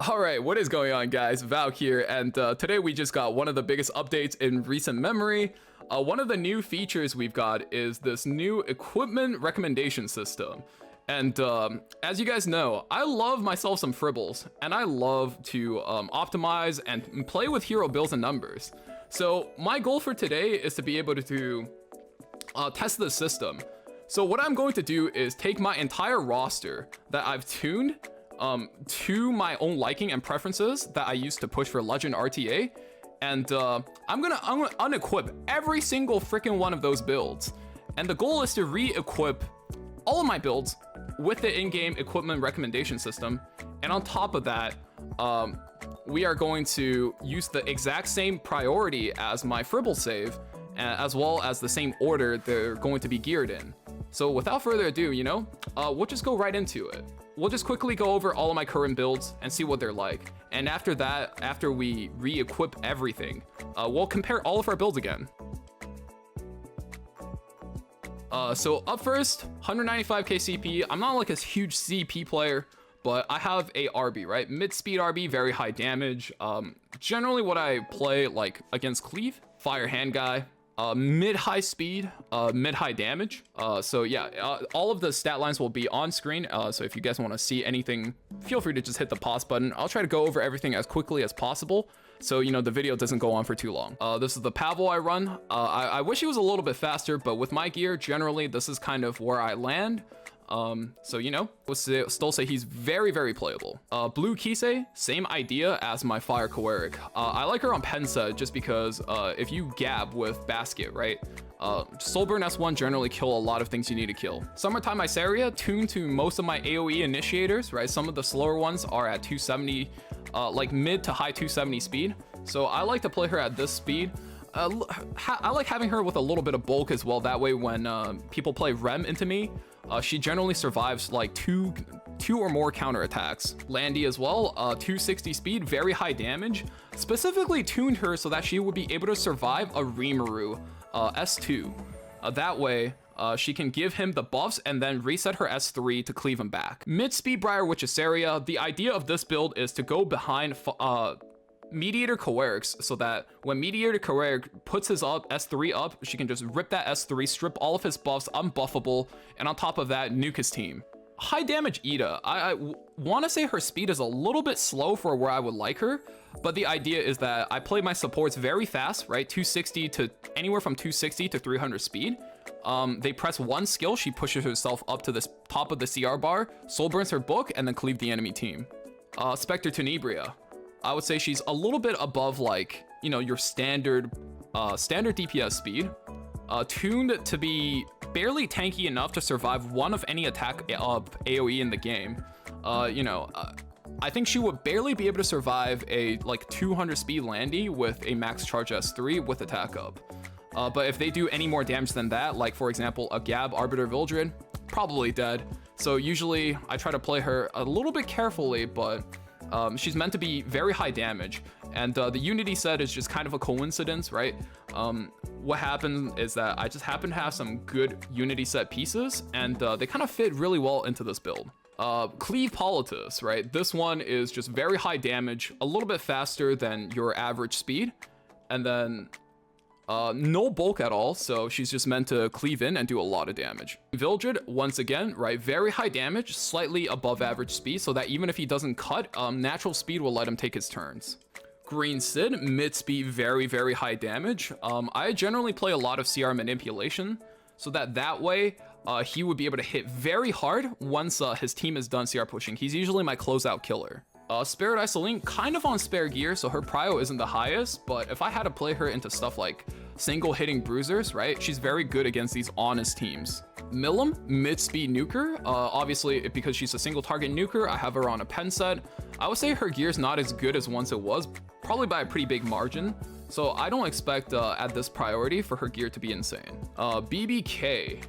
Alright, what is going on, guys? Valk here, and today we just got one of the biggest updates in recent memory. One of the new features we've got is this new equipment recommendation system. And as you guys know, I love myself some Fribbels, and I love to optimize and play with hero builds and numbers. So my goal for today is to be able to test this system. So what I'm going to do is take my entire roster that I've tuned to my own liking and preferences that I used to push for Legend RTA, and I'm gonna unequip every single freaking one of those builds. And the goal is to re-equip all of my builds with the in-game equipment recommendation system. And on top of that, we are going to use the exact same priority as my Fribbel save, as well as the same order they're going to be geared in. So without further ado, we'll just go right into it. We'll just quickly go over all of my current builds and see what they're like. And after that, after we re-equip everything, we'll compare all of our builds again. So up first, 195k CP. I'm not like a huge CP player, but I have a RB, right? Mid-speed RB, very high damage. Generally what I play like against Cleave, fire hand guy. Mid-high speed, mid-high damage. So yeah, all of the stat lines will be on screen. So if you guys want to see anything, feel free to just hit the pause button. I'll try to go over everything as quickly as possible, so the video doesn't go on for too long. This is the Pavel I run. I wish he was a little bit faster, but with my gear, generally this is kind of where I land. So we'll still say he's very, very playable. Blue Kisei, same idea as my Fire Koeric. I like her on Pensa just because if you gab with Basket, right? Soulburn S1 generally kill a lot of things you need to kill. Summertime Iceria, tuned to most of my AoE initiators, right? Some of the slower ones are at 270, like mid to high 270 speed. So I like to play her at this speed. I like having her with a little bit of bulk as well. That way when people play Rem into me, she generally survives like two or more counterattacks. Landy as well, 260 speed, very high damage. Specifically tuned her so that she would be able to survive a Rimuru S2. That way, she can give him the buffs and then reset her S3 to cleave him back. Mid-speed Briar Witchesaria, the idea of this build is to go behind Mediator Koerics, so that when Mediator Koeric puts his S3 up, she can just rip that S3, strip all of his buffs, unbuffable, and on top of that, nuke his team. High damage Ida. I want to say her speed is a little bit slow for where I would like her, but the idea is that I play my supports very fast, right? 260 to anywhere from 260 to 300 speed. They press one skill, she pushes herself up to the top of the CR bar, soul burns her book, and then cleave the enemy team. Spectre Tenebria. I would say she's a little bit above like, your standard DPS speed, tuned to be barely tanky enough to survive one of any attack AoE in the game. I think she would barely be able to survive a like 200 speed Landy with a max charge S3 with attack up. But if they do any more damage than that, like for example, a Gab Arbiter Vildred, probably dead. So usually I try to play her a little bit carefully, but she's meant to be very high damage, and the Unity set is just kind of a coincidence, right? What happened is that I just happen to have some good Unity set pieces, and they kind of fit really well into this build. Cleave Politis, right? This one is just very high damage, a little bit faster than your average speed, and then no bulk at all, so she's just meant to cleave in and do a lot of damage. Vildred, once again, right, very high damage, slightly above average speed, so that even if he doesn't cut, natural speed will let him take his turns. Green Sid, mid speed, very, very high damage. I generally play a lot of CR manipulation, so that way, he would be able to hit very hard once his team is done CR pushing. He's usually my closeout killer. Spirit Isoline, kind of on spare gear, so her prio isn't the highest, but if I had to play her into stuff like single hitting bruisers, right, she's very good against these honest teams. Milim, mid-speed nuker, obviously because she's a single target nuker, I have her on a pen set. I would say her gear's not as good as once it was, probably by a pretty big margin, so I don't expect at this priority for her gear to be insane. BBK.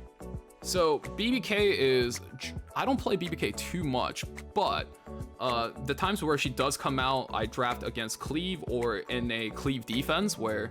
So BBK is, I don't play BBK too much, but the times where she does come out, I draft against Cleave or in a Cleave defense where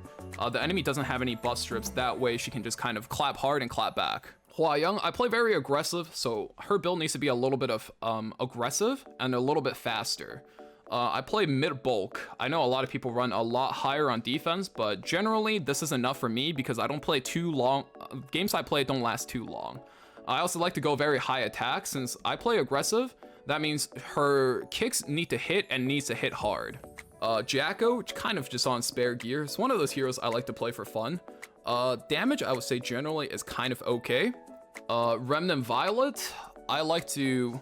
the enemy doesn't have any buff strips. That way she can just kind of clap hard and clap back. Hua Young, I play very aggressive, so her build needs to be a little bit of aggressive and a little bit faster. I play mid bulk. I know a lot of people run a lot higher on defense, but generally this is enough for me because I don't play too long. Games I play don't last too long. I also like to go very high attack since I play aggressive. That means her kicks need to hit and needs to hit hard. Jacko, kind of just on spare gear. It's one of those heroes I like to play for fun. Damage, I would say generally is kind of okay. Remnant Violet, I like to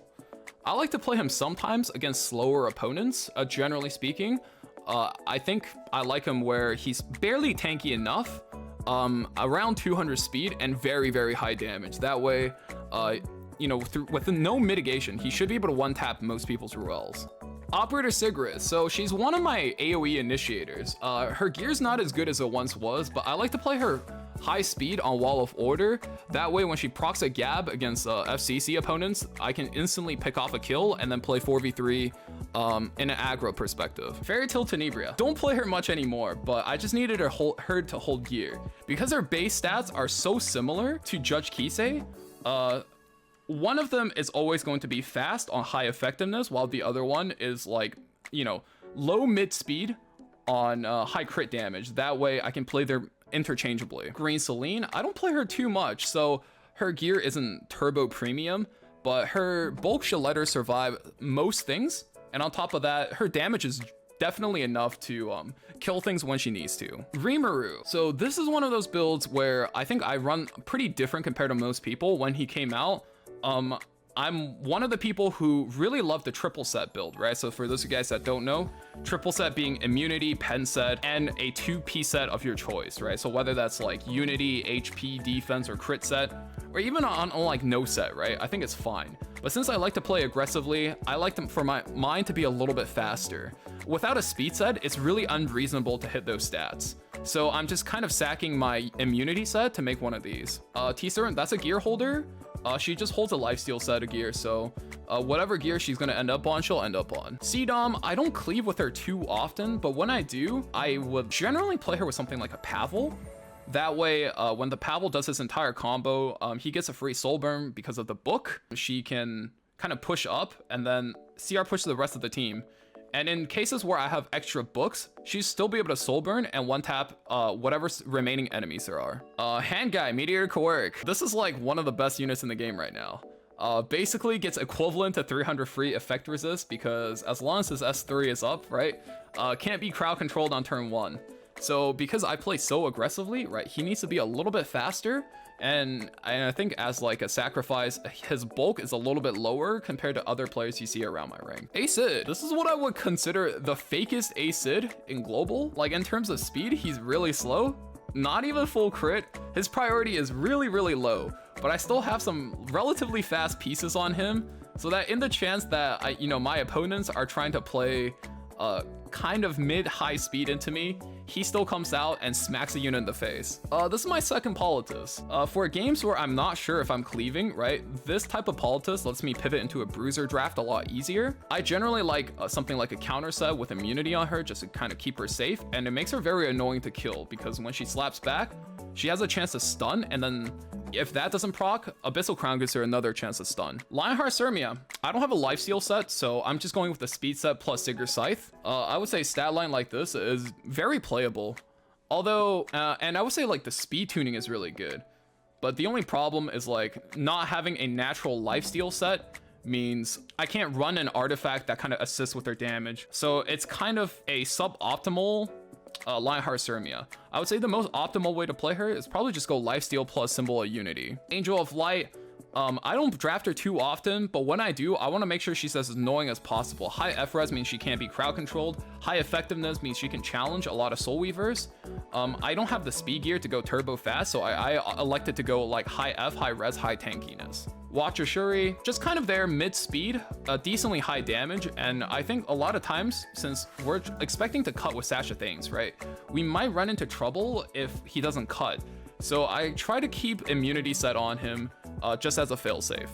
play him sometimes against slower opponents, generally speaking. I think I like him where he's barely tanky enough, around 200 speed and very, very high damage. That way, you know, with no mitigation, he should be able to one-tap most people's Ruels. Operator Sigrid, so she's one of my AoE initiators. Her gear's not as good as it once was, but I like to play her high speed on Wall of Order. That way when she procs a Gab against FCC opponents, I can instantly pick off a kill and then play 4v3 in an aggro perspective. Fairy Tale Tenebria, don't play her much anymore, but I just needed her to hold gear. Because her base stats are so similar to Judge Kisei, one of them is always going to be fast on high effectiveness, while the other one is like, you know, low mid speed on high crit damage. That way I can play them interchangeably. Green Celine, I don't play her too much, so her gear isn't turbo premium, but her bulk should let her survive most things. And on top of that, her damage is definitely enough to kill things when she needs to. Rimuru, so this is one of those builds where I think I run pretty different compared to most people. When he came out, I'm one of the people who really love the triple set build, right? So for those of you guys that don't know, triple set being immunity, pen set, and a 2P set of your choice, right? So whether that's like unity, HP, defense, or crit set, or even on like no set, right? I think it's fine. But since I like to play aggressively, I like them for mine to be a little bit faster. Without a speed set, it's really unreasonable to hit those stats. So I'm just kind of sacking my immunity set to make one of these. T-Servant, that's a gear holder. She just holds a lifesteal set of gear, so whatever gear she's gonna end up on, she'll end up on. C-Dom, I don't cleave with her too often, but when I do, I would generally play her with something like a Pavel. That way, when the Pavel does his entire combo, he gets a free soul burn because of the book. She can kind of push up and then CR push the rest of the team. And in cases where I have extra books, she'd still be able to soul burn and one tap whatever remaining enemies there are. Hand Guy, Meteor Quirk. This is like one of the best units in the game right now. Basically gets equivalent to 300 free effect resist because as long as his S3 is up, right, can't be crowd controlled on turn 1. So because I play so aggressively, right, he needs to be a little bit faster. And I think as like a sacrifice, his bulk is a little bit lower compared to other players you see around my ring. Acid, this is what I would consider the fakest Acid in global. Like in terms of speed, he's really slow, not even full crit. His priority is really, really low, but I still have some relatively fast pieces on him so that in the chance that my opponents are trying to play kind of mid-high speed into me, he still comes out and smacks a unit in the face. This is my second Politis. For games where I'm not sure if I'm cleaving, right, this type of Politis lets me pivot into a bruiser draft a lot easier. I generally like something like a counter set with immunity on her just to kind of keep her safe, and it makes her very annoying to kill because when she slaps back, she has a chance to stun, and then if that doesn't proc, Abyssal Crown gives her another chance to stun. Lionheart Sirmia, I don't have a lifesteal set, so I'm just going with the speed set plus Sigurd Scythe. I would say stat line like this is very playable. Although, and I would say like the speed tuning is really good. But the only problem is like not having a natural lifesteal set means I can't run an artifact that kind of assists with her damage. So it's kind of a suboptimal Lionheart Sirmia. I would say the most optimal way to play her is probably just go lifesteal plus Symbol of Unity. Angel of Light, I don't draft her too often, but when I do, I want to make sure she's as annoying as possible. High F-res means she can't be crowd controlled. High effectiveness means she can challenge a lot of Soul Weavers. I don't have the speed gear to go turbo fast, so I elected to go like high F, high res, high tankiness. Watcher Shuri, just kind of there mid-speed, decently high damage, and I think a lot of times, since we're expecting to cut with Sasha Thanes, right, we might run into trouble if he doesn't cut. So I try to keep immunity set on him, just as a failsafe.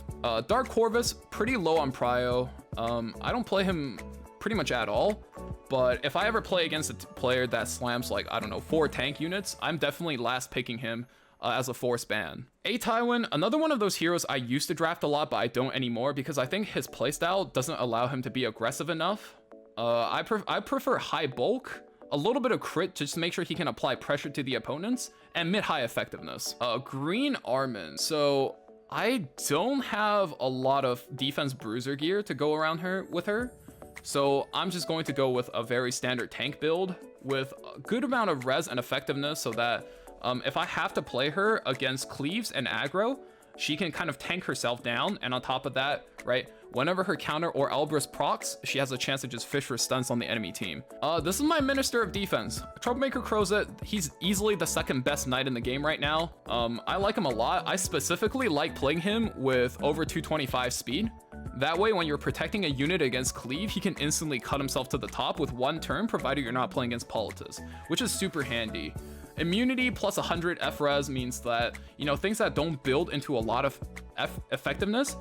Dark Corvus, pretty low on prio. I don't play him pretty much at all, but if I ever play against a player that slams like, I don't know, 4 tank units, I'm definitely last picking him as a force ban. A Tywin, another one of those heroes I used to draft a lot, but I don't anymore because I think his playstyle doesn't allow him to be aggressive enough. I prefer high bulk, a little bit of crit just to make sure he can apply pressure to the opponents, and mid-high effectiveness. Green Armin. So I don't have a lot of defense bruiser gear to go around with her. So I'm just going to go with a very standard tank build with a good amount of res and effectiveness so that if I have to play her against cleaves and aggro, she can kind of tank herself down. And on top of that, right, whenever her counter or Elbrus procs, she has a chance to just fish for stunts on the enemy team. This is my Minister of Defense. Troublemaker Crozet, he's easily the second best knight in the game right now. I like him a lot. I specifically like playing him with over 225 speed. That way, when you're protecting a unit against cleave, he can instantly cut himself to the top with one turn, provided you're not playing against Politis, which is super handy. Immunity plus 100 FRES means that, you know, things that don't build into a lot of effectiveness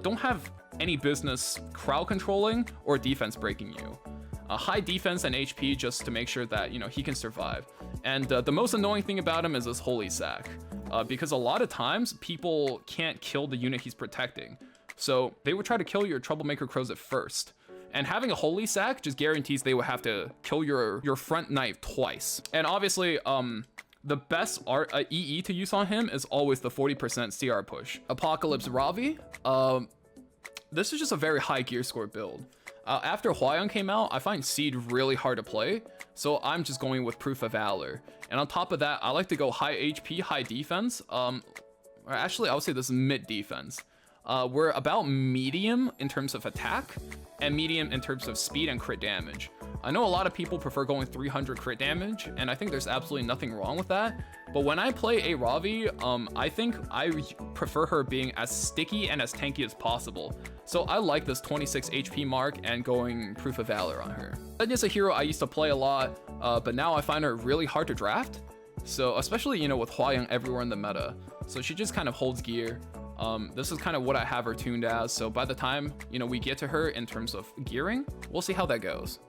don't have any business crowd controlling or defense breaking you. High defense and HP just to make sure that, you know, he can survive. And the most annoying thing about him is this Holy Sack, because a lot of times people can't kill the unit he's protecting. So they would try to kill your Troublemaker Crozet first. And having a Holy Sack just guarantees they would have to kill your front knight twice. And obviously, the best EE to use on him is always the 40% CR push. Apocalypse Ravi, this is just a very high gear score build. After Huayan came out, I find Seed really hard to play, so I'm just going with Proof of Valor. And on top of that, I like to go high HP, high defense. Or actually, I would say this is mid defense. We're about medium in terms of attack and medium in terms of speed and crit damage. I know a lot of people prefer going 300 crit damage, and I think there's absolutely nothing wrong with that. But when I play a Ravi, I think I prefer her being as sticky and as tanky as possible. So I like this 26 HP mark and going Proof of Valor on her. That is a hero I used to play a lot, but now I find her really hard to draft. So especially, you know, with Huayan everywhere in the meta. So she just kind of holds gear. This is kind of what I have her tuned as, so by the time, you know, we get to her in terms of gearing, we'll see how that goes.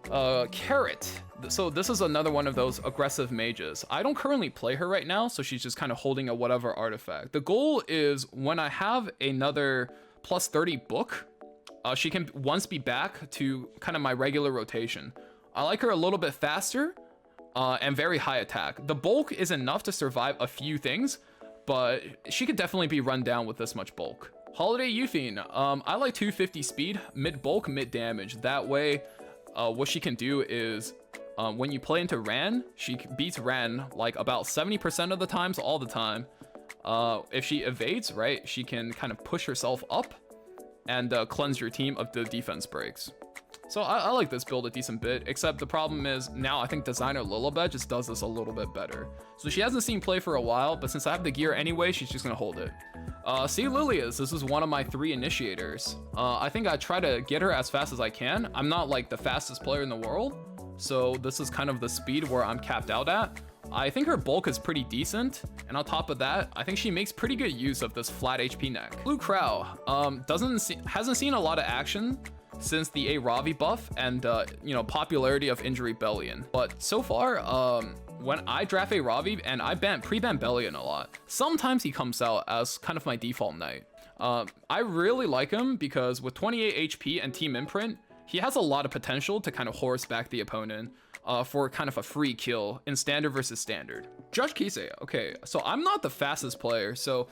Carrot. So this is another one of those aggressive mages. I don't currently play her right now, so she's just kind of holding a whatever artifact. The goal is when I have another plus 30 book, she can once be back to kind of my regular rotation. I like her a little bit faster and very high attack. The bulk is enough to survive a few things, but she could definitely be run down with this much bulk. Holiday Euphine, I like 250 speed, mid bulk, mid damage. That way, what she can do is, when you play into Ran, she beats Ran like about 70% of the times, all the time. If she evades, right, she can kind of push herself up and cleanse your team of the defense breaks. So I like this build a decent bit, except the problem is now I think Designer Lilibet just does this a little bit better. So she hasn't seen play for a while, but since I have the gear anyway, she's just gonna hold it. See Lilias, this is one of my 3 initiators. I think I try to get her as fast as I can. I'm not like the fastest player in the world, so this is kind of the speed where I'm capped out at. I think her bulk is pretty decent, and on top of that, I think she makes pretty good use of this flat HP neck. Blue Crow hasn't seen a lot of action since the Ravi buff and you know, popularity of Injury Bellion. But so far, when I draft a Ravi and I pre-ban Bellion a lot, sometimes he comes out as kind of my default knight. I really like him because with 28 HP and Team Imprint, he has a lot of potential to kind of horseback the opponent for kind of a free kill in standard versus standard. Judge Kisei, okay, so I'm not the fastest player, so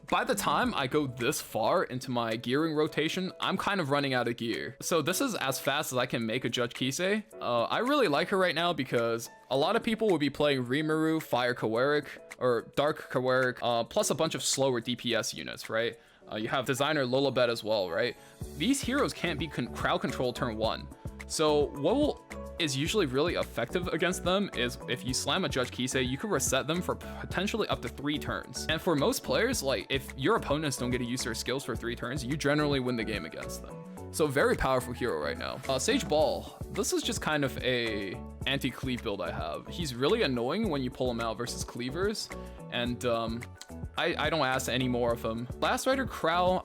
by the time I go this far into my gearing rotation, I'm kind of running out of gear. So this is as fast as I can make a Judge Kisei. I really like her right now because a lot of people will be playing Rimuru, Fire Kawaric, or Dark Kawaric, plus a bunch of slower DPS units, right? You have Designer Lilibet as well, right? These heroes can't be crowd control turn 1. So what is usually really effective against them is if you slam a Judge Kisei, you can reset them for potentially up to 3 turns. And for most players, like if your opponents don't get to use their skills for 3 turns, you generally win the game against them. So very powerful hero right now. Sage Ball, this is just kind of a anti-cleave build I have. He's really annoying when you pull him out versus cleavers, and I don't ask any more of him. Last Rider Crow,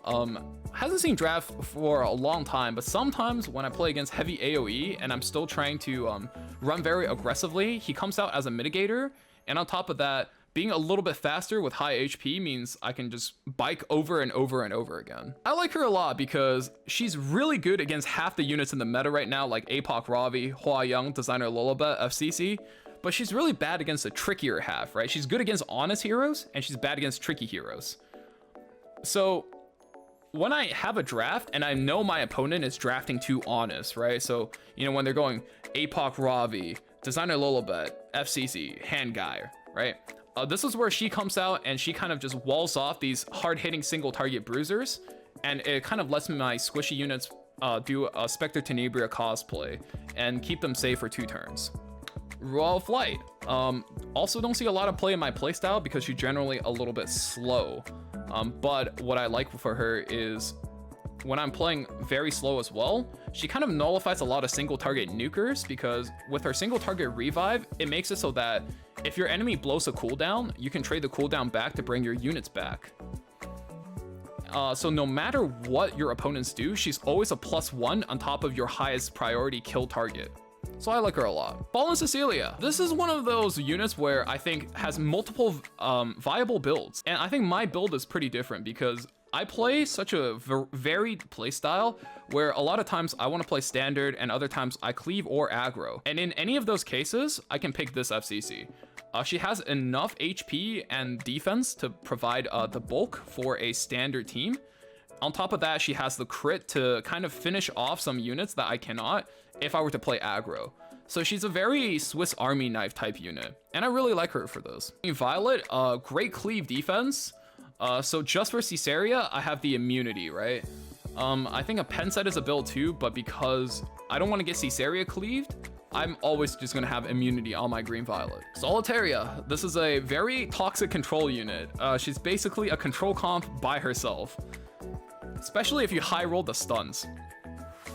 hasn't seen draft for a long time, but sometimes when I play against heavy AoE and I'm still trying to run very aggressively, he comes out as a mitigator, and on top of that, being a little bit faster with high HP means I can just bike over and over and over again. I like her a lot because she's really good against half the units in the meta right now, like APOC Ravi, Hua Young, Designer Lilibet, FCC, but she's really bad against the trickier half, right? She's good against honest heroes, and she's bad against tricky heroes. So when I have a draft and I know my opponent is drafting too honest, right? So, you know, when they're going APOC Ravi, Designer Lilibet, FCC, Hand Guy, right? This is where she comes out and she kind of just walls off these hard-hitting single target bruisers, and it kind of lets my squishy units do a Spectre Tenebria cosplay and keep them safe for 2 turns. Royal Flight. Also don't see a lot of play in my playstyle because she's generally a little bit slow. But what I like for her is when I'm playing very slow as well, she kind of nullifies a lot of single target nukers, because with her single target revive, it makes it so that if your enemy blows a cooldown, you can trade the cooldown back to bring your units back. So no matter what your opponents do, she's always a +1 on top of your highest priority kill target. So I like her a lot. Fallen Cecilia. This is one of those units where I think has multiple viable builds. And I think my build is pretty different because I play such a varied playstyle where a lot of times I want to play standard and other times I cleave or aggro. And in any of those cases, I can pick this FCC. She has enough HP and defense to provide the bulk for a standard team. On top of that, she has the crit to kind of finish off some units that I cannot if I were to play aggro. So she's a very Swiss Army knife type unit, and I really like her for this. Violet, great cleave defense. So just for Caesarea, I have the immunity, right? I think a pen set is a build too, but because I don't want to get Caesarea cleaved, I'm always just gonna have immunity on my green Violet. Solitaria, this is a very toxic control unit. She's basically a control comp by herself, especially if you high roll the stuns.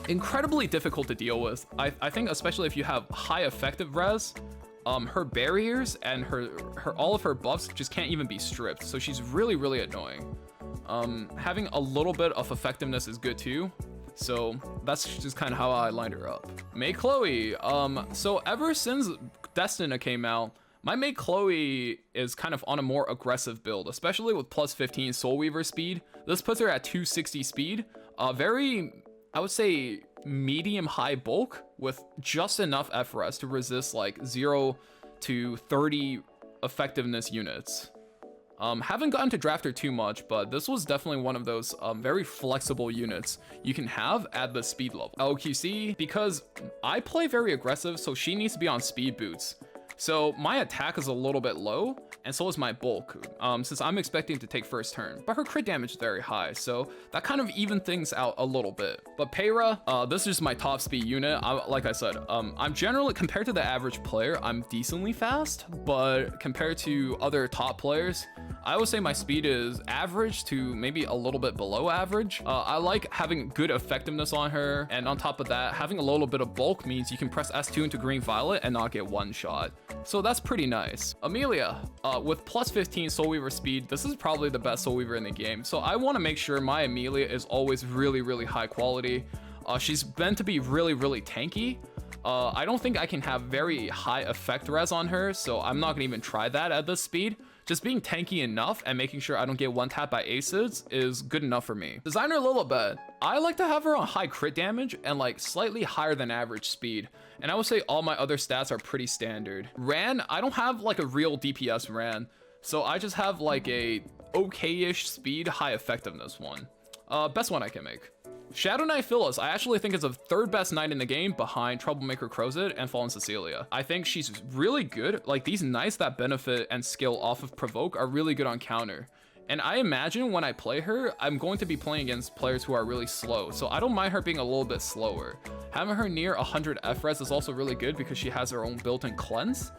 Incredibly difficult to deal with. I think especially if you have high effective res, her barriers and her all of her buffs just can't even be stripped, so she's really annoying. Having a little bit of effectiveness is good too, so that's just kind of how I lined her up. May Chloe. So ever since Destina came out, my May Chloe is kind of on a more aggressive build, especially with +15 Soul Weaver speed. This puts her at 260 speed. Very, I would say, medium high bulk with just enough FRS to resist like 0 to 30 effectiveness units. Haven't gotten to draft her too much, but this was definitely one of those very flexible units you can have at the speed level. LQC, because I play very aggressive, so she needs to be on speed boots. So my attack is a little bit low, and so is my bulk, since I'm expecting to take first turn. But her crit damage is very high, so that kind of even things out a little bit. But Peyra, this is just my top speed unit. Like I said, I'm generally, compared to the average player, I'm decently fast, but compared to other top players, I would say my speed is average to maybe a little bit below average. I like having good effectiveness on her, and on top of that, having a little bit of bulk means you can press S2 into green Violet and not get one shot. So that's pretty nice. Amelia, with +15 Soul Weaver speed, this is probably the best Soul Weaver in the game. So I want to make sure my Amelia is always really high quality. She's meant to be really tanky. I don't think I can have very high effect res on her, so I'm not gonna even try that at this speed. Just being tanky enough and making sure I don't get one tap by acids is good enough for me. Designer Lilibet, I like to have her on high crit damage and like slightly higher than average speed. And I would say all my other stats are pretty standard. Ran, I don't have like a real DPS Ran, so I just have like a okay-ish speed, high effectiveness one. Best one I can make. Shadow Knight Phyllis, I actually think is the third best knight in the game behind Troublemaker Crozet and Fallen Cecilia. I think she's really good. Like, these knights that benefit and skill off of Provoke are really good on counter. And I imagine when I play her, I'm going to be playing against players who are really slow, so I don't mind her being a little bit slower. Having her near 100 FRES is also really good because she has her own built-in cleanse.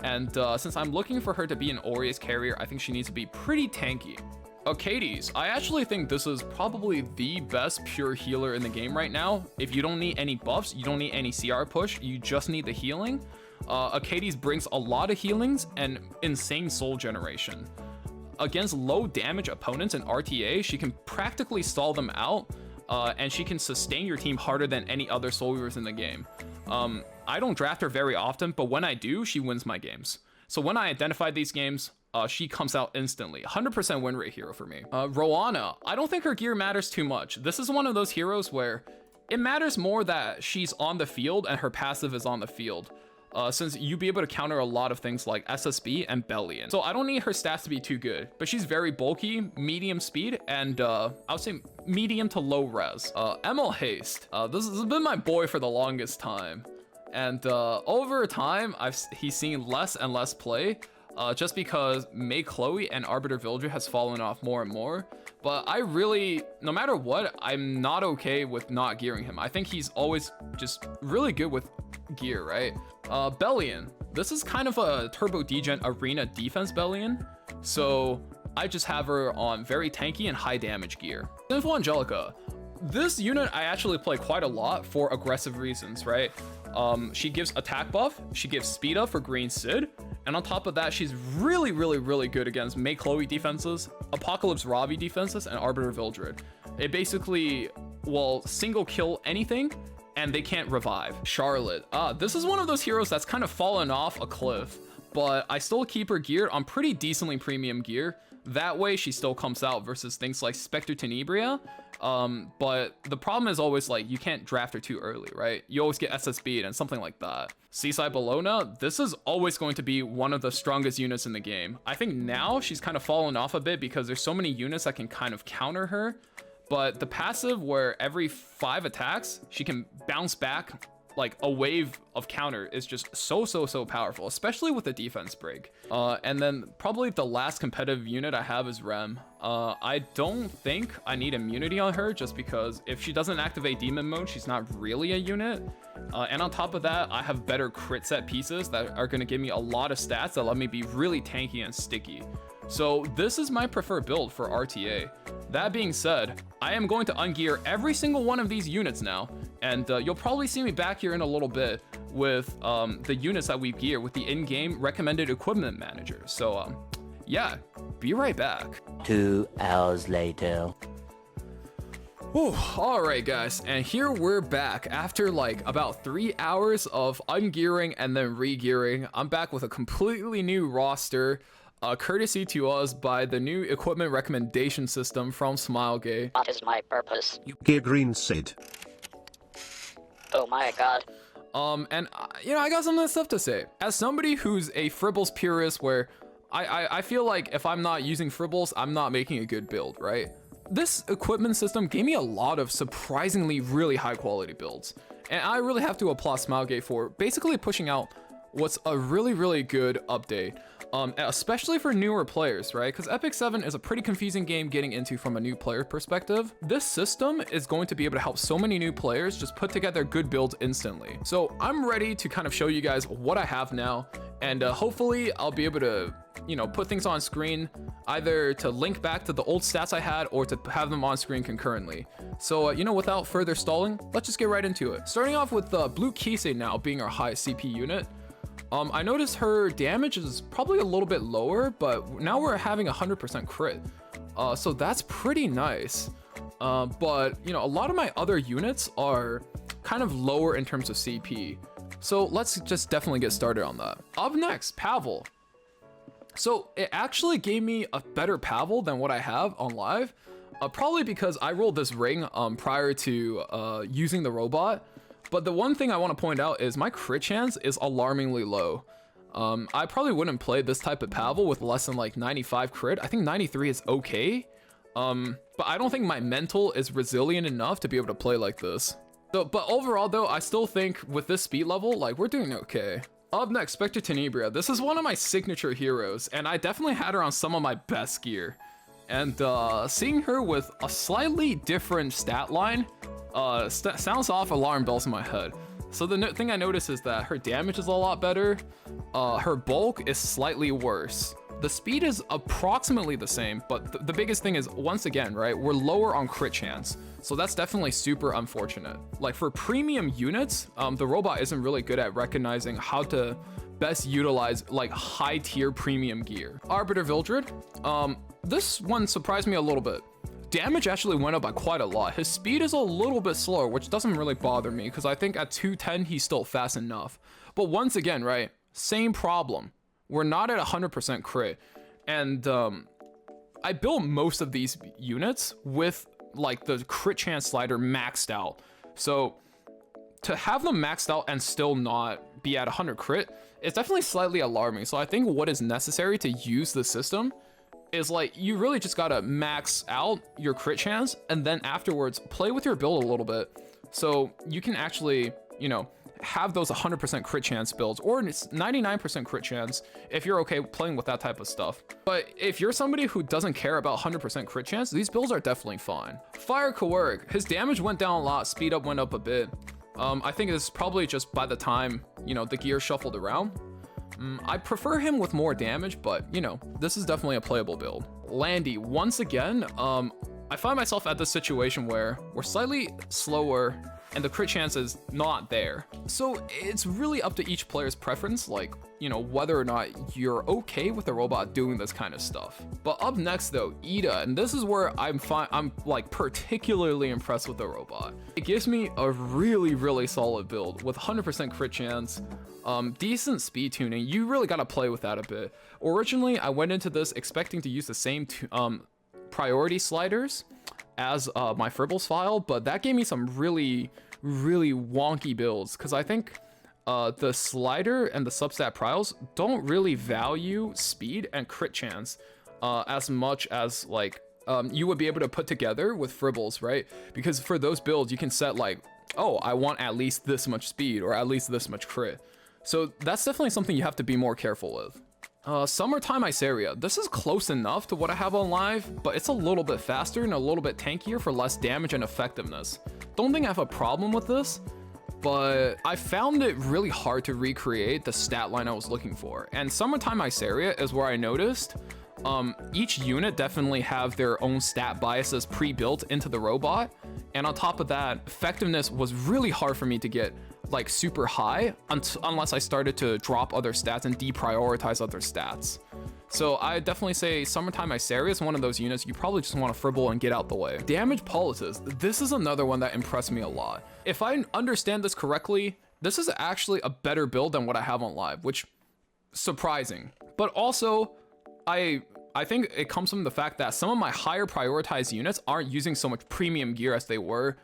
And since I'm looking for her to be an Aureus carrier, I think she needs to be pretty tanky. Arcades, I actually think this is probably the best pure healer in the game right now. If you don't need any buffs, you don't need any CR push, you just need the healing. Arcades brings a lot of healings and insane soul generation. Against low damage opponents in RTA, she can practically stall them out, and she can sustain your team harder than any other Soul Weavers in the game. I don't draft her very often, but when I do, she wins my games. So when I identified these games, she comes out instantly. 100% win rate hero for me. Roana, I don't think her gear matters too much. This is one of those heroes where it matters more that she's on the field and her passive is on the field. Since you'd be able to counter a lot of things like SSB and Bellion. So I don't need her stats to be too good, but she's very bulky, medium speed, and I would say medium to low res. ML Haste, this has been my boy for the longest time. And over time, he's seen less and less play, just because May Chloe and Arbiter Vildred has fallen off more and more. But I really, no matter what, I'm not okay with not gearing him. I think he's always just really good with gear, right? Bellion, this is kind of a turbo degen arena defense Bellion, so I just have her on very tanky and high damage gear. Sinful Angelica, this unit I actually play quite a lot for aggressive reasons, right? She gives attack buff, she gives speed up for Green Sid, and on top of that, she's really good against May Chloe defenses, Apocalypse Ravi defenses, and Arbiter Vildred. It basically will single kill anything, and they can't revive. Charlotte, this is one of those heroes that's kind of fallen off a cliff, but I still keep her geared on pretty decently premium gear. That way she still comes out versus things like Spectre Tenebria. But the problem is always like, you can't draft her too early, right? You always get SSB'd and something like that. Seaside Bologna, this is always going to be one of the strongest units in the game. I think now she's kind of fallen off a bit because there's so many units that can kind of counter her. But the passive where every 5 attacks, she can bounce back like a wave of counter is just so powerful, especially with the defense break. And then probably the last competitive unit I have is Rem. I don't think I need immunity on her just because if she doesn't activate demon mode, she's not really a unit. And on top of that, I have better crit set pieces that are going to give me a lot of stats that let me be really tanky and sticky. So this is my preferred build for RTA. That being said, I am going to ungear every single one of these units now, and you'll probably see me back here in a little bit with the units that we gear with the in-game recommended equipment manager. So yeah, be right back. 2 hours later. Whew, all right guys, and here we're back after like about 3 hours of ungearing and then re-gearing. I'm back with a completely new roster. Courtesy to us by the new equipment recommendation system from Smilegate. What is my purpose? You gear Green Sid. Oh my god. And you know, I got some stuff to say. As somebody who's a Fribbels purist, where I feel like if I'm not using Fribbels, I'm not making a good build, right? This equipment system gave me a lot of surprisingly really high quality builds. And I really have to applaud Smilegate for basically pushing out what's a really good update. Especially for newer players, right? Because Epic 7 is a pretty confusing game getting into from a new player perspective. This system is going to be able to help so many new players just put together good builds instantly. So I'm ready to kind of show you guys what I have now, and hopefully I'll be able to, you know, put things on screen, either to link back to the old stats I had or to have them on screen concurrently. So, you know, without further stalling, let's just get right into it. Starting off with Blue Kise now being our highest CP unit. I noticed her damage is probably a little bit lower, but now we're having 100% crit. So that's pretty nice. But, you know, a lot of my other units are kind of lower in terms of CP. So let's just definitely get started on that. Up next, Pavel. So it actually gave me a better Pavel than what I have on live. Probably because I rolled this ring prior to using the robot. But the one thing I want to point out is my crit chance is alarmingly low. I probably wouldn't play this type of Pavel with less than like 95 crit. I think 93 is okay. But I don't think my mental is resilient enough to be able to play like this. So, but overall though, I still think with this speed level, like we're doing okay. Up next, Spectre Tenebria. This is one of my signature heroes, and I definitely had her on some of my best gear. And seeing her with a slightly different stat line, sounds off alarm bells in my head. So the thing I noticed is that her damage is a lot better. Her bulk is slightly worse. The speed is approximately the same, but the biggest thing is, once again, right, we're lower on crit chance. So that's definitely super unfortunate. Like for premium units, the robot isn't really good at recognizing how to best utilize like high tier premium gear. Arbiter Vildred, this one surprised me a little bit. Damage actually went up by quite a lot. His speed is a little bit slower, which doesn't really bother me because I think at 210 he's still fast enough. But once again, right, same problem. We're not at 100% crit. And I built most of these units with like the crit chance slider maxed out. So to have them maxed out and still not be at 100 crit is definitely slightly alarming. So I think what is necessary to use the system is like, you really just gotta max out your crit chance and then afterwards play with your build a little bit. So you can actually, you know, have those 100% crit chance builds or 99% crit chance if you're okay playing with that type of stuff. But if you're somebody who doesn't care about 100% crit chance, these builds are definitely fine. Fire Kawerg, his damage went down a lot, speed up went up a bit. I think it's probably just by the time, you know, the gear shuffled around. I prefer him with more damage, but you know, this is definitely a playable build. Landy, once again, I find myself at this situation where we're slightly slower and the crit chance is not there. So it's really up to each player's preference, like, you know, whether or not you're okay with a robot doing this kind of stuff. But up next though, Ida, and this is where I'm like particularly impressed with the robot. It gives me a really solid build with 100% crit chance, decent speed tuning. You really gotta play with that a bit. Originally, I went into this expecting to use the same priority sliders as my Fribbel's file, but that gave me some really wonky builds because I think the slider and the substat prials don't really value speed and crit chance as much as like you would be able to put together with Fribbel's, right? Because for those builds you can set like, oh, I want at least this much speed or at least this much crit. So that's definitely something you have to be more careful with. Summertime Iceria. This is close enough to what I have on live, but it's a little bit faster and a little bit tankier for less damage and effectiveness. Don't think I have a problem with this, but I found it really hard to recreate the stat line I was looking for. And Summertime Iceria is where I noticed each unit definitely have their own stat biases pre-built into the robot. And on top of that, effectiveness was really hard for me to get like super high unless I started to drop other stats and deprioritize other stats. So I definitely say Summertime Iceria is one of those units you probably just want to Fribbel and get out the way. Damage Politis, this is another one that impressed me a lot. If I understand this correctly, this is actually a better build than what I have on live, which surprising. But also, I think it comes from the fact that some of my higher prioritized units aren't using so much premium gear as they were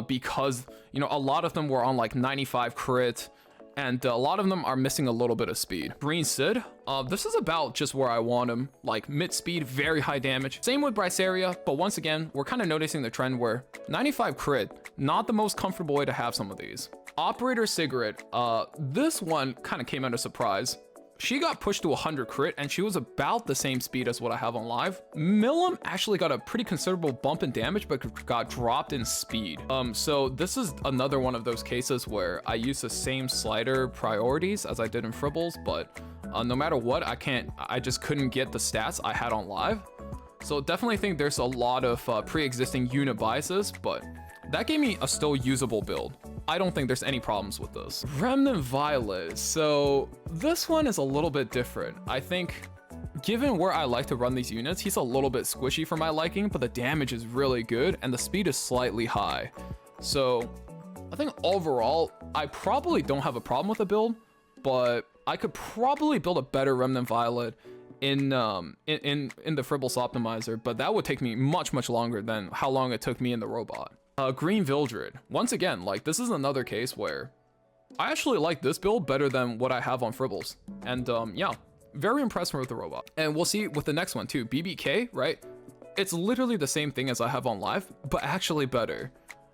because, you know, a lot of them were on like 95 crit and a lot of them are missing a little bit of speed. Green Sid, this is about just where I want him, like mid speed, very high damage. Same with Bryceria, but once again, we're kind of noticing the trend where 95 crit, not the most comfortable way to have some of these. Operator Sigrid, this one kind of came as a surprise. She got pushed to 100 crit and she was about the same speed as what I have on live. Millum actually got a pretty considerable bump in damage, but got dropped in speed. So this is another one of those cases where I use the same slider priorities as I did in Fribbel's, but no matter what, I just couldn't get the stats I had on live. So definitely think there's a lot of pre-existing unit biases, but that gave me a still usable build. I don't think there's any problems with this. Remnant Violet. So this one is a little bit different. I think given where I like to run these units, he's a little bit squishy for my liking, but the damage is really good and the speed is slightly high. So I think overall, I probably don't have a problem with the build, but I could probably build a better Remnant Violet in the Fribbel's optimizer, but that would take me much longer than how long it took me in the robot. Green Vildred. Once again, like this is another case where I actually like this build better than what I have on Fribbel's. And yeah, very impressed with the robot. And we'll see with the next one too, BBK, right? It's literally the same thing as I have on live, but actually better.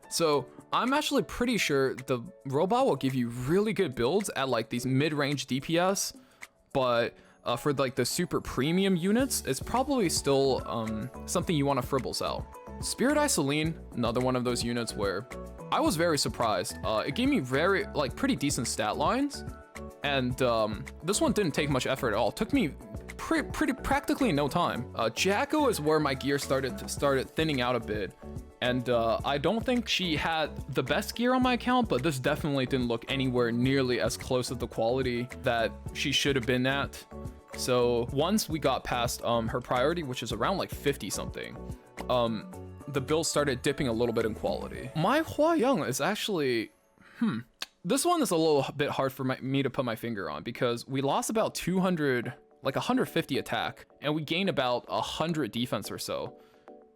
So I'm actually pretty sure the robot will give you really good builds at like these mid-range DPS, but for like the super premium units, it's probably still something you want to Fribbel's out. Spirit Eye Celine, another one of those units where I was very surprised. It gave me pretty decent stat lines, and this one didn't take much effort at all. It took me practically no time. Jacko is where my gear started thinning out a bit, and I don't think she had the best gear on my account, but this definitely didn't look anywhere nearly as close to the quality that she should have been at. So once we got past her priority, which is around like 50 something, the build started dipping a little bit in quality. My Hua Young is actually, this one is a little bit hard for me to put my finger on because we lost about 200 like 150 attack, and we gain about 100 defense or so.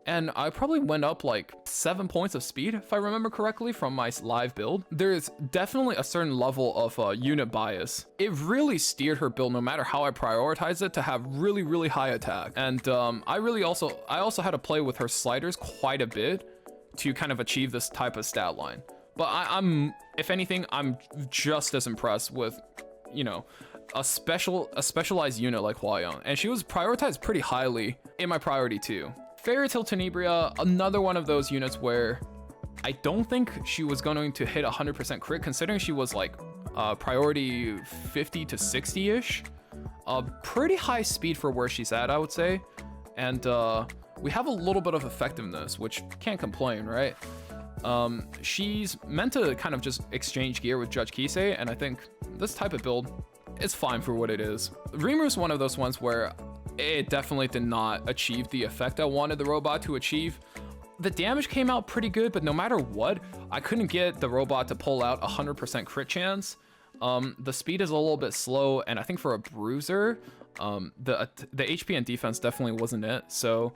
And I probably went up like 7 points of speed, if I remember correctly, from my live build. There's definitely a certain level of unit bias. It really steered her build, no matter how I prioritized it, to have really, really high attack. And I also had to play with her sliders quite a bit to kind of achieve this type of stat line. But I'm, if anything, I'm just as impressed with, you know, a specialized unit like Hwayoung. And she was prioritized pretty highly in my priority too. Fairy Tale Tenebria, another one of those units where I don't think she was going to hit 100% crit, considering she was like priority 50 to 60-ish. Pretty high speed for where she's at, I would say. And we have a little bit of effectiveness, which can't complain, right? She's meant to kind of just exchange gear with Judge Kisei, and I think this type of build is fine for what it is. Rimuru's one of those ones where it definitely did not achieve the effect I wanted the robot to achieve. The damage came out pretty good, but no matter what, I couldn't get the robot to pull out 100% crit chance. The speed is a little bit slow, and I think for a bruiser, the HP and defense definitely wasn't it. So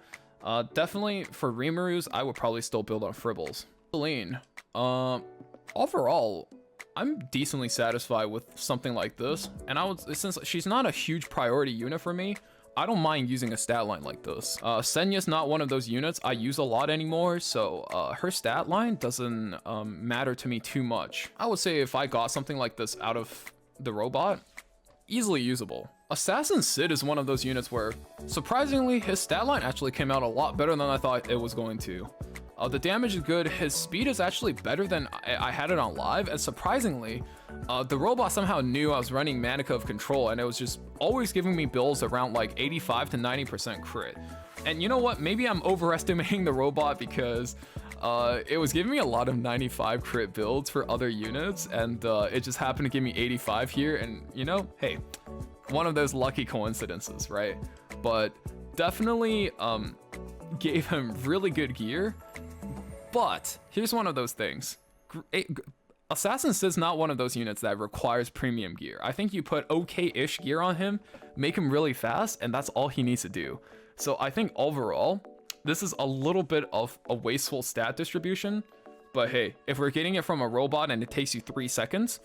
definitely for Rimuru's, I would probably still build on Fribbels. Celine, overall, I'm decently satisfied with something like this, and since she's not a huge priority unit for me, I don't mind using a stat line like this. Senya's not one of those units I use a lot anymore, so her stat line doesn't matter to me too much. I would say if I got something like this out of the robot, easily usable. Assassin Sid is one of those units where, surprisingly, his stat line actually came out a lot better than I thought it was going to. The damage is good, his speed is actually better than I had it on live, and surprisingly, the robot somehow knew I was running Manica of Control, and it was just always giving me builds around like 85 to 90% crit. And you know what, maybe I'm overestimating the robot because it was giving me a lot of 95 crit builds for other units, and it just happened to give me 85 here, and you know, hey, one of those lucky coincidences, right? But definitely gave him really good gear. But here's one of those things. Assassin Sid's not one of those units that requires premium gear. I think you put okay-ish gear on him, make him really fast, and that's all he needs to do. So I think overall, this is a little bit of a wasteful stat distribution. But hey, if we're getting it from a robot and it takes you 3 seconds,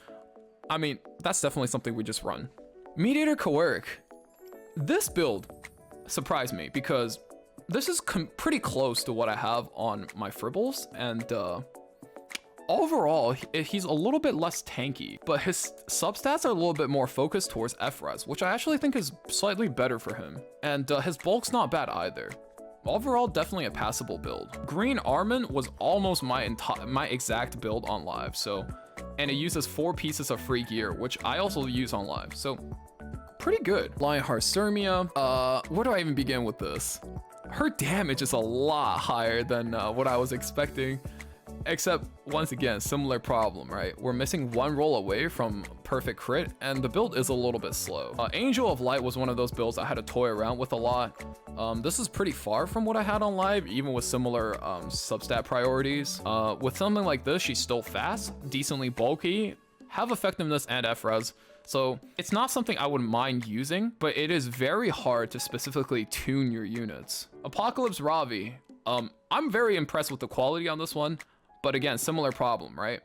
I mean, that's definitely something we just run. Mediator Kawerik. This build surprised me because this is pretty close to what I have on my Fribbels, and overall, he's a little bit less tanky, but his substats are a little bit more focused towards F-res, which I actually think is slightly better for him, and his bulk's not bad either. Overall, definitely a passable build. Green Armin was almost my exact build on live, so, and it uses 4 pieces of free gear, which I also use on live, so pretty good. Lionheart Sirmia, where do I even begin with this? Her damage is a lot higher than what I was expecting, except once again, similar problem, right? We're missing 1 roll away from perfect crit, and the build is a little bit slow. Angel of Light was one of those builds I had to toy around with a lot. This is pretty far from what I had on live, even with similar substat priorities. With something like this, she's still fast, decently bulky, have effectiveness and F-res. So it's not something I would mind using, but it is very hard to specifically tune your units. Apocalypse Ravi, I'm very impressed with the quality on this one, but again, similar problem, right?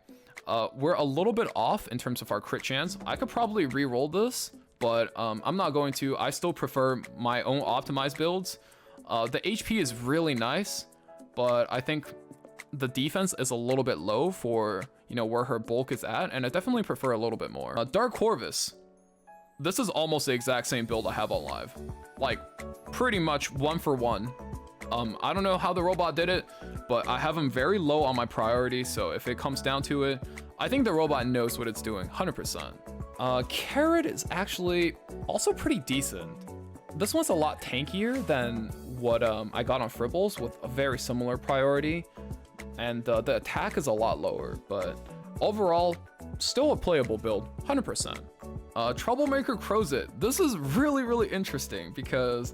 We're a little bit off in terms of our crit chance. I could probably re-roll this, but I'm not going to. I still prefer my own optimized builds. The HP is really nice, but I think the defense is a little bit low for, you know, where her bulk is at, and I definitely prefer a little bit more. Dark Corvus. This is almost the exact same build I have on live. Like, pretty much 1 for 1. I don't know how the robot did it, but I have him very low on my priority, so if it comes down to it, I think the robot knows what it's doing, 100%. Carrot is actually also pretty decent. This one's a lot tankier than what I got on Fribbels with a very similar priority, and the attack is a lot lower, but overall, still a playable build, 100%. Troublemaker Crozet. This is really interesting because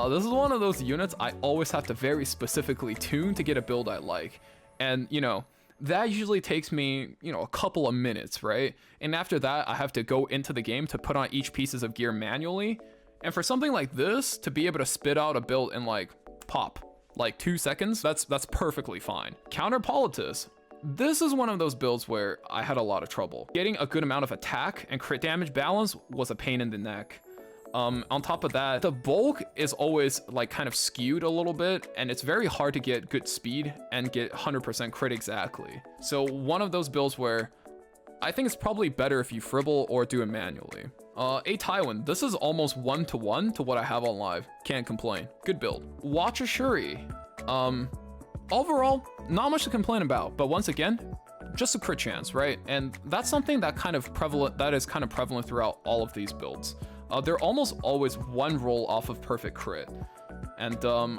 this is one of those units I always have to very specifically tune to get a build I like. And, you know, that usually takes me, you know, a couple of minutes, right? And after that, I have to go into the game to put on each pieces of gear manually. And for something like this, to be able to spit out a build in like pop, like 2 seconds, that's perfectly fine. Counter Politis. This is one of those builds where I had a lot of trouble. Getting a good amount of attack and crit damage balance was a pain in the neck. On top of that, the bulk is always like kind of skewed a little bit, and it's very hard to get good speed and get 100% crit exactly. So one of those builds where I think it's probably better if you fribble or do it manually. A Tywin, this is almost 1-to-1 to what I have on live. Can't complain. Good build. Watch a Shuri. Overall, not much to complain about, but once again, just a crit chance, right? And that's something that is kind of prevalent throughout all of these builds. They're almost always one roll off of perfect crit. And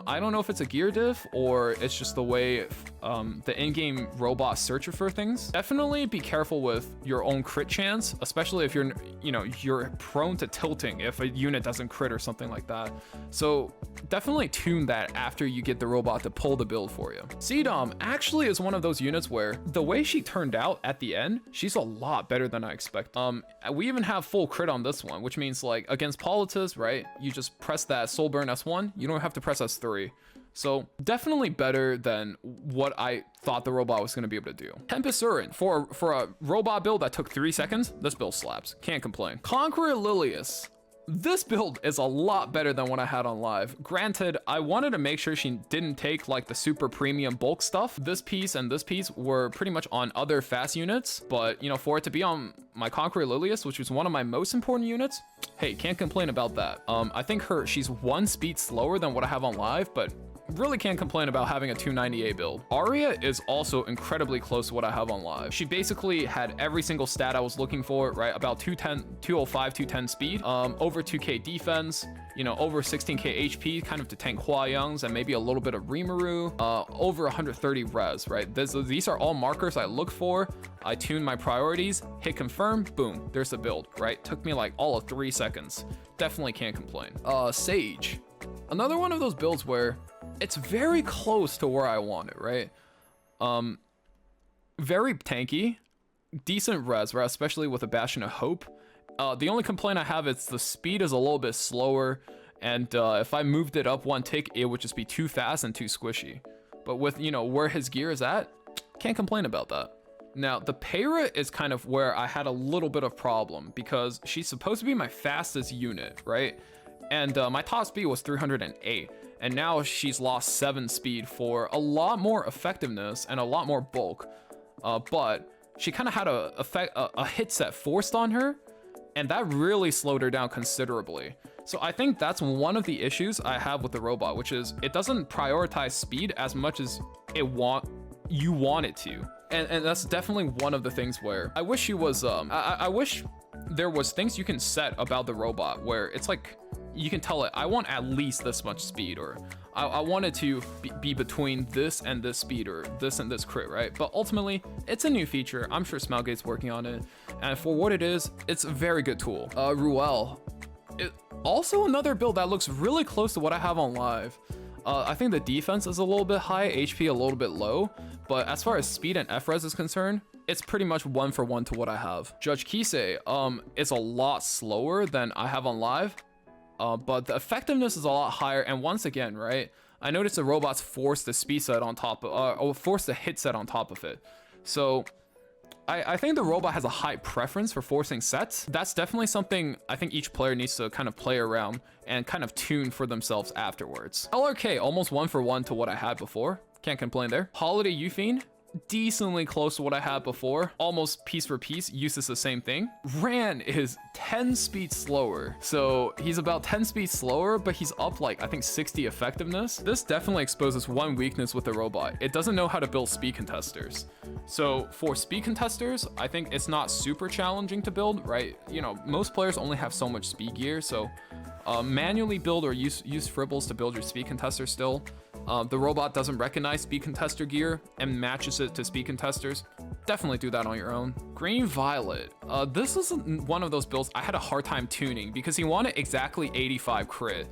I don't know if it's a gear diff or it's just the way the in-game robot searches for things. Definitely be careful with your own crit chance, especially if you're prone to tilting if a unit doesn't crit or something like that. So definitely tune that after you get the robot to pull the build for you. CDOM actually is one of those units where the way she turned out at the end, she's a lot better than I expected. We even have full crit on this one, which means like against Politis, right? You just press that Soul Burn S1, you don't have to press S3. So definitely better than what I thought the robot was going to be able to do. Tempest Urin, for a robot build that took 3 seconds, this build slaps. Can't complain. Conqueror Lilius. This build is a lot better than what I had on live. Granted, I wanted to make sure she didn't take like the super premium bulk stuff. This piece and this piece were pretty much on other fast units, but for it to be on my Conqueror Lilius, which was one of my most important units, hey, can't complain about that. I think she's 1 speed slower than what I have on live, but really can't complain about having a 298 build. Arya is also incredibly close to what I have on live. She basically had every single stat I was looking for, right? About 210, 205, 210 speed, over 2k defense, over 16k HP, kind of to tank Hua Youngs and maybe a little bit of Rimuru, over 130 res, right? These are all markers I look for. I tune my priorities, hit confirm, boom, there's the build, right? Took me like all of 3 seconds. Definitely can't complain. Sage. Another one of those builds where it's very close to where I want it, right? Very tanky, decent res, right? Especially with a Bastion of Hope. The only complaint I have is the speed is a little bit slower, and if I moved it up 1 tick, it would just be too fast and too squishy. But with, where his gear is at, can't complain about that. Now, the Peyra is kind of where I had a little bit of problem because she's supposed to be my fastest unit, right? And my top speed was 308. And now she's lost 7 speed for a lot more effectiveness and a lot more bulk. But she kind of had a hit set forced on her, and that really slowed her down considerably. So I think that's one of the issues I have with the robot, which is it doesn't prioritize speed as much as you want it to. And that's definitely one of the things where I wish she was, I wish there was things you can set about the robot where it's like, you can tell it, I want at least this much speed, or I want it to be between this and this speed, or this and this crit, right? But ultimately, it's a new feature. I'm sure Smelgate's working on it. And for what it is, it's a very good tool. Ruel. Also another build that looks really close to what I have on live. I think the defense is a little bit high, HP a little bit low, but as far as speed and F-res is concerned, it's pretty much 1-for-1 to what I have. Judge Kisei is a lot slower than I have on live. But the effectiveness is a lot higher, and once again, right, I noticed the robots force the speed set on top of, or force the hit set on top of it. So I think the robot has a high preference for forcing sets. That's definitely something I think each player needs to kind of play around and kind of tune for themselves afterwards. LRK, almost 1-for-1 to what I had before. Can't complain there. Holiday Euphine, decently close to what I had before, almost piece for piece, uses the same thing. Ran is 10 speed slower, so he's about 10 speed slower, but he's up like I think 60 effectiveness. This definitely exposes one weakness with the robot. It doesn't know how to build speed contesters. So for speed contesters, I think it's not super challenging to build, right? Most players only have so much speed gear, so manually build or use Fribbles to build your speed contester still. The robot doesn't recognize speed contester gear and matches it to speed contesters. Definitely do that on your own. Green Violet. This is one of those builds I had a hard time tuning because he wanted exactly 85 crit.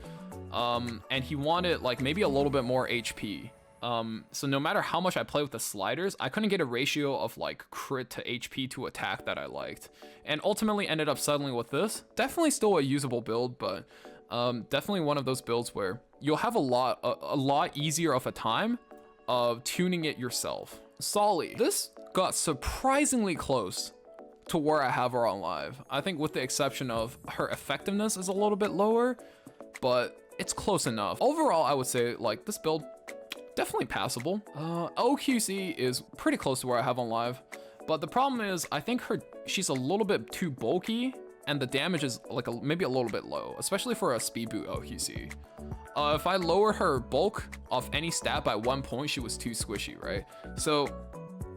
And he wanted like maybe a little bit more HP. So no matter how much I play with the sliders, I couldn't get a ratio of like crit to HP to attack that I liked. And ultimately ended up settling with this. Definitely still a usable build, but Definitely one of those builds where you'll have a lot easier of a time of tuning it yourself. Solly, this got surprisingly close to where I have her on live. I think with the exception of her effectiveness is a little bit lower, but it's close enough. Overall, I would say like this build, definitely passable. OQC is pretty close to where I have on live, but the problem is I think she's a little bit too bulky and the damage is like maybe a little bit low, especially for a speed boot OQC. If I lower her bulk off any stat by 1 point, she was too squishy, right? So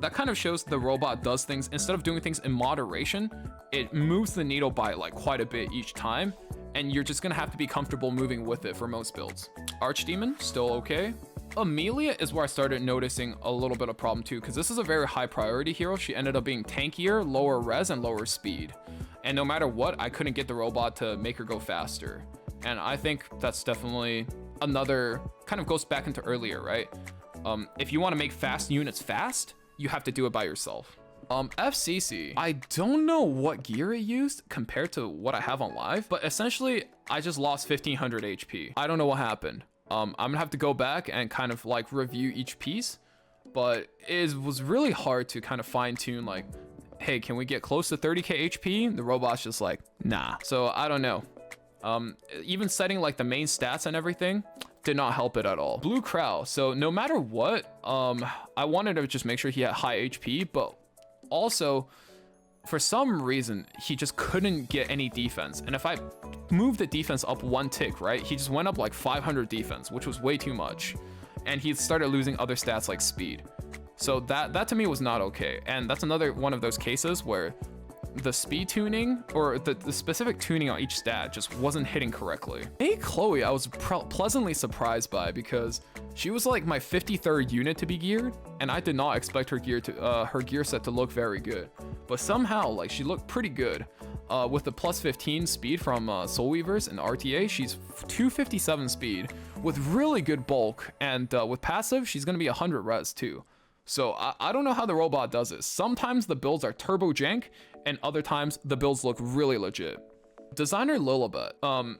that kind of shows the robot does things, instead of doing things in moderation, it moves the needle by like quite a bit each time, and you're just gonna have to be comfortable moving with it for most builds. Archdemon, still okay. Amelia is where I started noticing a little bit of problem too, because this is a very high priority hero. She ended up being tankier, lower res, and lower speed. And no matter what, I couldn't get the robot to make her go faster. And I think that's definitely another, kind of goes back into earlier, right? If you want to make fast units fast, you have to do it by yourself. FCC, I don't know what gear it used compared to what I have on live, but essentially I just lost 1500 HP. I don't know what happened. I'm gonna have to go back and kind of like review each piece, but it was really hard to kind of fine tune like, hey, can we get close to 30k HP? The robot's just like, nah. So I don't know. Even setting like the main stats and everything did not help it at all. Blue Crow, so no matter what, I wanted to just make sure he had high HP, but also for some reason he just couldn't get any defense. And if I moved the defense up 1 tick, right, he just went up like 500 defense, which was way too much, and he started losing other stats like speed. So that to me was not okay. And that's another one of those cases where the speed tuning or the specific tuning on each stat just wasn't hitting correctly. Hey, Chloe, I was pleasantly surprised by, because she was like my 53rd unit to be geared, and I did not expect her gear set to look very good. But somehow, like, she looked pretty good. With the plus 15 speed from Soul Weavers and RTA, she's 257 speed with really good bulk, and with passive, she's gonna be 100 res too. So I don't know how the robot does this. Sometimes the builds are turbo jank, and other times the builds look really legit. Designer Lilibet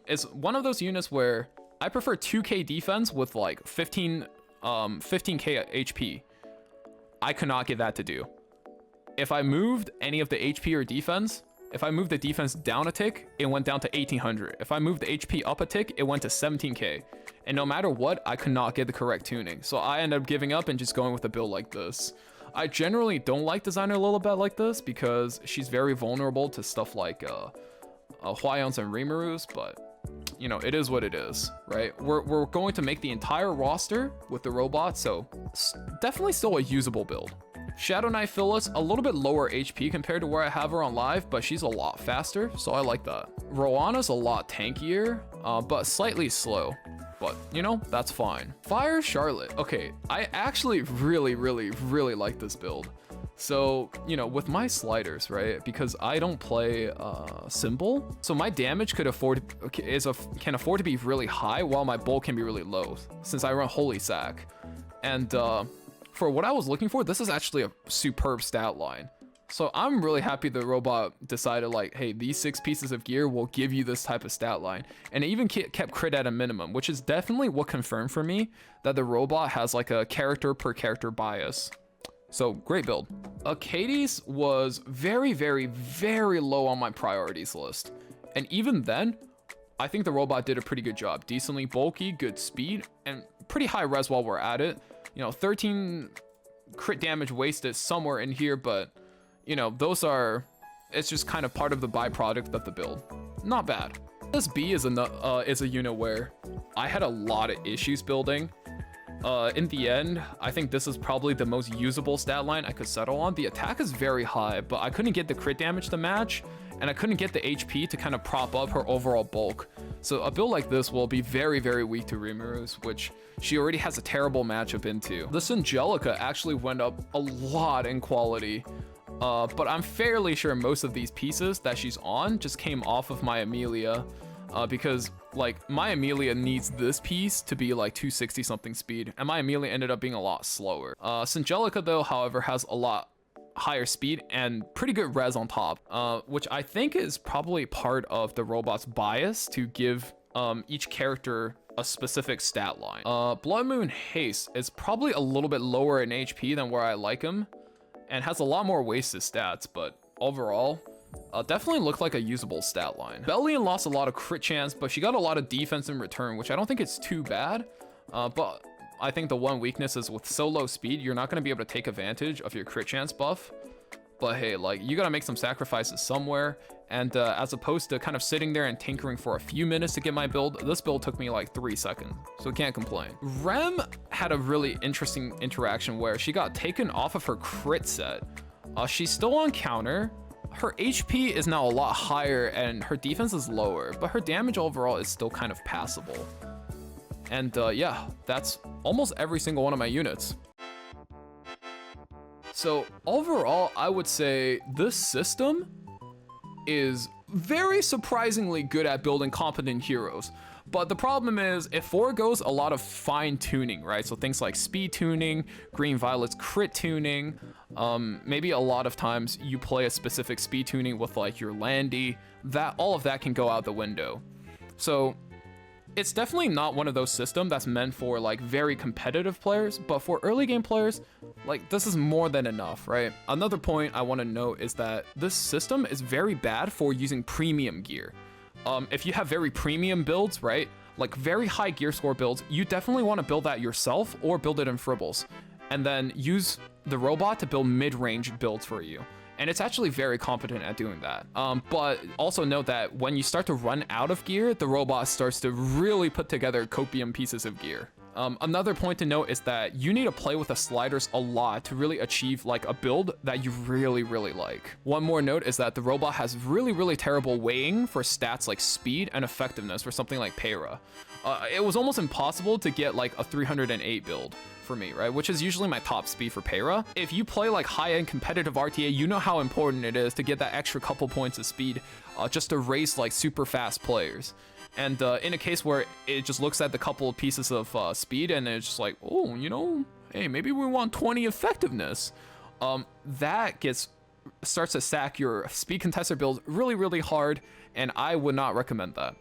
is one of those units where I prefer 2k defense with like 15k HP. I could not get that to do. If I moved any of the HP or defense, if I moved the defense down a tick, it went down to 1800. If I moved the HP up a tick, it went to 17k. And no matter what, I could not get the correct tuning. So I ended up giving up and just going with a build like this. I generally don't like Designer Lilibet like this because she's very vulnerable to stuff like Hwayons and Rimarus, but you know, it is what it is, right? We're going to make the entire roster with the robot, so definitely still a usable build. Shadow Knight Phyllis, a little bit lower HP compared to where I have her on live, but she's a lot faster, so I like that. Roana's a lot tankier, but slightly slow. But, you know, that's fine. Fire Charlotte. Okay, I actually really like this build. So, you know, with my sliders, right, because I don't play Symbol, so my damage can afford to be really high while my bulk can be really low, since I run Holy Sack. And for what I was looking for, this is actually a superb stat line. So I'm really happy the robot decided like, hey, these 6 pieces of gear will give you this type of stat line. And it even kept crit at a minimum, which is definitely what confirmed for me that the robot has like a character per character bias. So great build. Katie's was very low on my priorities list. And even then, I think the robot did a pretty good job. Decently bulky, good speed, and pretty high res while we're at it. You know, 13 crit damage wasted somewhere in here, but you know, it's just kind of part of the byproduct of the build. Not bad. This B is a unit where I had a lot of issues building. In the end, I think this is probably the most usable stat line I could settle on. The attack is very high, but I couldn't get the crit damage to match, and I couldn't get the HP to kind of prop up her overall bulk. So a build like this will be very weak to Rimarus, which she already has a terrible matchup into. This Angelica actually went up a lot in quality. But I'm fairly sure most of these pieces that she's on just came off of my Amelia, because like my Amelia needs this piece to be like 260 something speed, and my Amelia ended up being a lot slower. Angelica though, however, has a lot higher speed and pretty good res on top, which I think is probably part of the robot's bias to give each character a specific stat line. Blood Moon Haste is probably a little bit lower in HP than where I like him, and has a lot more wasted stats, but overall, definitely looked like a usable stat line. Bellion lost a lot of crit chance, but she got a lot of defense in return, which I don't think is too bad. But I think the one weakness is with so low speed, you're not going to be able to take advantage of your crit chance buff. But hey, like, you gotta make some sacrifices somewhere, and as opposed to kind of sitting there and tinkering for a few minutes to get my build, this build took me like 3 seconds, so can't complain. Rem had a really interesting interaction where she got taken off of her crit set. She's still on counter, her HP is now a lot higher, and her defense is lower, but her damage overall is still kind of passable. And yeah, that's almost every single one of my units. So overall, I would say this system is very surprisingly good at building competent heroes. But the problem is it forgoes a lot of fine tuning, right? So things like speed tuning, Green Violet's crit tuning, maybe a lot of times you play a specific speed tuning with like your Landy, all of that can go out the window. So it's definitely not one of those systems that's meant for like very competitive players, but for early game players, like this is more than enough, right? Another point I want to note is that this system is very bad for using premium gear. If you have very premium builds, right? Like very high gear score builds, you definitely want to build that yourself or build it in Fribbels, and then use the robot to build mid-range builds for you. And it's actually very competent at doing that. But also note that when you start to run out of gear, the robot starts to really put together copium pieces of gear. Another point to note is that you need to play with the sliders a lot to really achieve like a build that you really, really like. One more note is that the robot has really, really terrible weighing for stats like speed and effectiveness for something like Para. It was almost impossible to get like a 308 build for me, right? Which is usually my top speed for Para. If you play like high-end competitive RTA, you know how important it is to get that extra couple points of speed just to race like super fast players. And in a case where it just looks at the couple of pieces of speed and it's just like, oh, you know, hey, maybe we want 20 effectiveness. That starts to sack your speed contester builds really, really hard, and I would not recommend that.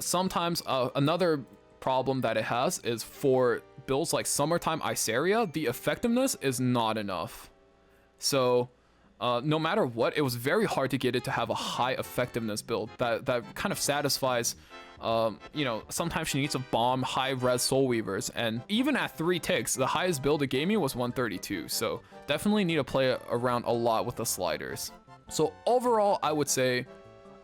Sometimes another problem that it has is for builds like Summertime Iceria, the effectiveness is not enough. So no matter what, it was very hard to get it to have a high effectiveness build that kind of satisfies, you know, sometimes she needs to bomb high res Soul Weavers, and even at 3 ticks, the highest build it gave me was 132, so definitely need to play around a lot with the sliders. So overall, I would say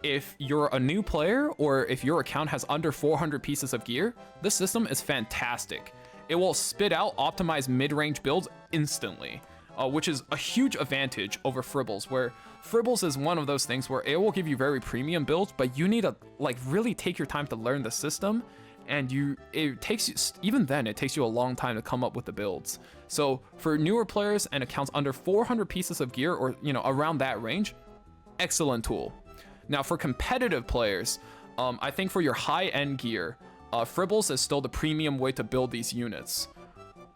if you're a new player or if your account has under 400 pieces of gear, this system is fantastic. It will spit out optimized mid-range builds instantly, which is a huge advantage over Fribbels, where Fribbels is one of those things where it will give you very premium builds, but you need to like really take your time to learn the system, and it takes you, even then it takes you a long time to come up with the builds. So for newer players and accounts under 400 pieces of gear, or you know, around that range, excellent tool. Now for competitive players, I think for your high-end gear, Fribbels is still the premium way to build these units.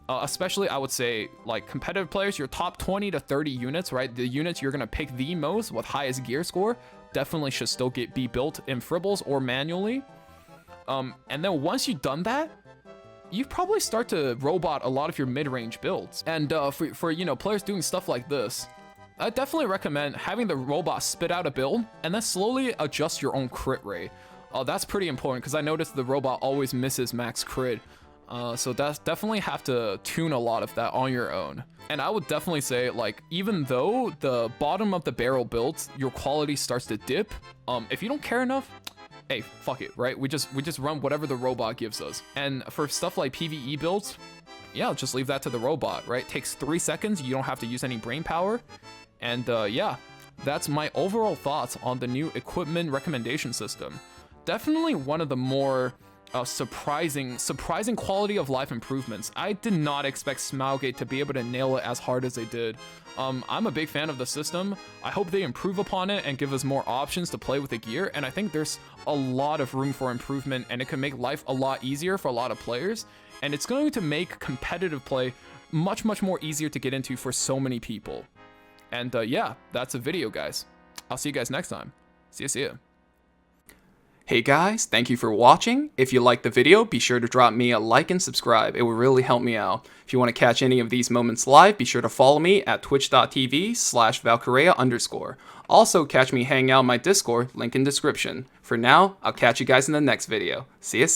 Especially, I would say, like competitive players, your top 20 to 30 units, right? The units you're gonna pick the most with highest gear score definitely should still be built in Fribbels or manually. And then once you've done that, you probably start to robot a lot of your mid-range builds. And for you know, players doing stuff like this, I definitely recommend having the robot spit out a build and then slowly adjust your own crit rate. That's pretty important because I noticed the robot always misses max crit. So that's definitely have to tune a lot of that on your own. And I would definitely say, like, even though the bottom of the barrel builds, your quality starts to dip, if you don't care enough, hey, fuck it, right? We just run whatever the robot gives us. And for stuff like PvE builds, yeah, just leave that to the robot, right? Takes 3 seconds, you don't have to use any brain power. And yeah, that's my overall thoughts on the new equipment recommendation system. Definitely one of the more surprising quality of life improvements. I did not expect Smilegate to be able to nail it as hard as they did. I'm a big fan of the system. I hope they improve upon it and give us more options to play with the gear, and I think there's a lot of room for improvement, and it can make life a lot easier for a lot of players, and it's going to make competitive play much more easier to get into for so many people. And yeah, that's a video, guys. I'll see you guys next time. See ya. Hey guys, thank you for watching. If you liked the video, be sure to drop me a like and subscribe. It will really help me out. If you want to catch any of these moments live, be sure to follow me at twitch.tv/Valkyria_. Also, catch me hanging out in my Discord, link in description. For now, I'll catch you guys in the next video. See ya.